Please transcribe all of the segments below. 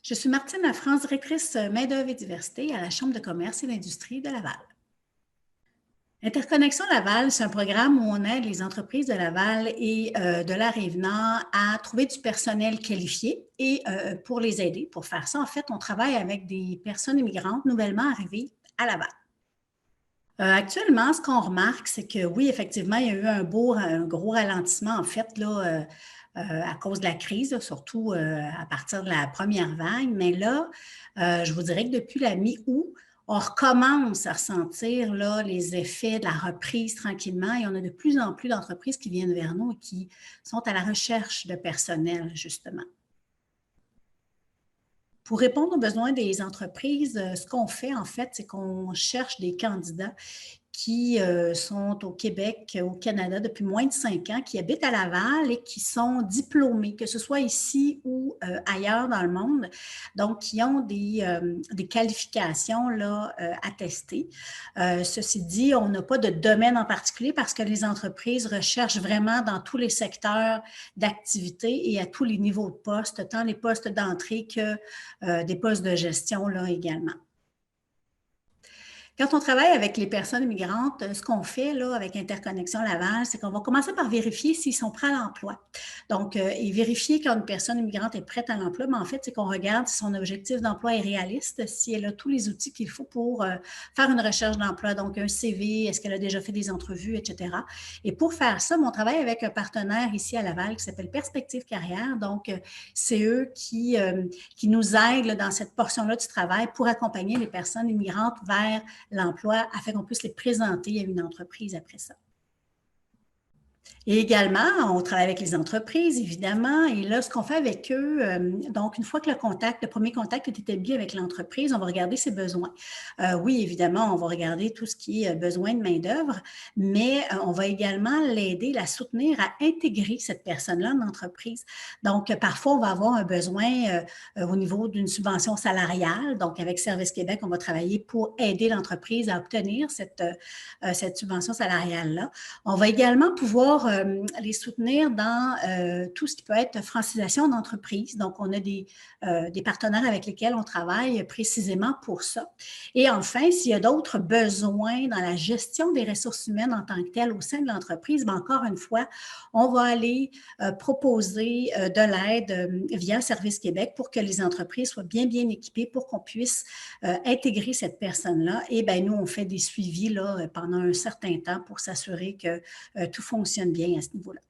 Je suis Martine Lafrance, directrice main-d'œuvre et diversité à la Chambre de commerce et d'industrie de Laval. Interconnexion Laval, c'est un programme où on aide les entreprises de Laval et de la Rive-Nord à trouver du personnel qualifié et pour les aider. Pour faire ça, en fait, on travaille avec des personnes immigrantes nouvellement arrivées à Laval. Actuellement, ce qu'on remarque, c'est que oui, effectivement, il y a eu un gros ralentissement, en fait, là, à cause de la crise, là, surtout à partir de la première vague. Mais là, je vous dirais que depuis la mi-août, on recommence à ressentir là, les effets de la reprise tranquillement et on a de plus en plus d'entreprises qui viennent vers nous et qui sont à la recherche de personnel, justement. Pour répondre aux besoins des entreprises, ce qu'on fait, en fait, c'est qu'on cherche des candidats qui sont au Québec, au Canada depuis moins de 5 ans, qui habitent à Laval et qui sont diplômés, que ce soit ici ou ailleurs dans le monde, donc qui ont des qualifications là, attestées. Ceci dit, on n'a pas de domaine en particulier parce que les entreprises recherchent vraiment dans tous les secteurs d'activité et à tous les niveaux de postes, tant les postes d'entrée que des postes de gestion là également. Quand on travaille avec les personnes immigrantes, ce qu'on fait là, avec Interconnexion Laval, c'est qu'on va commencer par vérifier s'ils sont prêts à l'emploi. Donc, et vérifier quand une personne immigrante est prête à l'emploi, mais en fait, c'est qu'on regarde si son objectif d'emploi est réaliste, si elle a tous les outils qu'il faut pour faire une recherche d'emploi, donc un CV, est-ce qu'elle a déjà fait des entrevues, etc. Et pour faire ça, on travaille avec un partenaire ici à Laval qui s'appelle Perspective Carrière. Donc, c'est eux qui nous aident là, dans cette portion-là du travail pour accompagner les personnes immigrantes vers l'emploi afin qu'on puisse les présenter à une entreprise après ça. Et également, on travaille avec les entreprises, évidemment, et là, ce qu'on fait avec eux, donc, une fois que le premier contact est établi avec l'entreprise, on va regarder ses besoins. Oui, évidemment, on va regarder tout ce qui est besoin de main-d'œuvre, mais on va également l'aider, la soutenir à intégrer cette personne-là dans l'entreprise. Donc, parfois, on va avoir un besoin au niveau d'une subvention salariale. Donc, avec Service Québec, on va travailler pour aider l'entreprise à obtenir cette subvention salariale-là. On va également pouvoir les soutenir dans tout ce qui peut être francisation d'entreprise. Donc, on a des partenaires avec lesquels on travaille précisément pour ça. Et enfin, s'il y a d'autres besoins dans la gestion des ressources humaines en tant que telles au sein de l'entreprise, bien, encore une fois, on va aller proposer de l'aide via Service Québec pour que les entreprises soient bien équipées pour qu'on puisse intégrer cette personne-là. Et bien, nous, on fait des suivis là, pendant un certain temps pour s'assurer que tout fonctionne bien à ce niveau-là.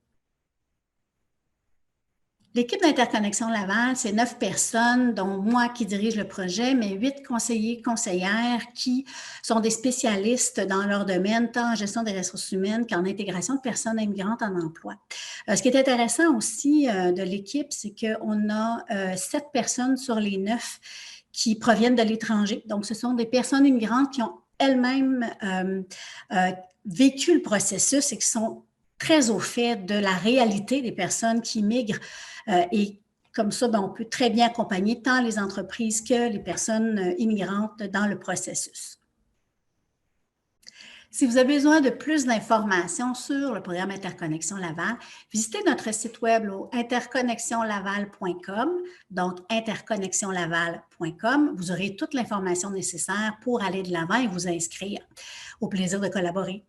L'équipe d'Interconnexion Laval, c'est 9 personnes, dont moi qui dirige le projet, mais 8 conseillers, conseillères qui sont des spécialistes dans leur domaine, tant en gestion des ressources humaines qu'en intégration de personnes immigrantes en emploi. Ce qui est intéressant aussi de l'équipe, c'est qu'on a 7 personnes sur les 9 qui proviennent de l'étranger. Donc, ce sont des personnes immigrantes qui ont elles-mêmes vécu le processus et qui sont très au fait de la réalité des personnes qui migrent et comme ça, bien, on peut très bien accompagner tant les entreprises que les personnes immigrantes dans le processus. Si vous avez besoin de plus d'informations sur le programme Interconnexion Laval, visitez notre site web au interconnexionlaval.com, donc interconnexionlaval.com. Vous aurez toute l'information nécessaire pour aller de l'avant et vous inscrire. Au plaisir de collaborer.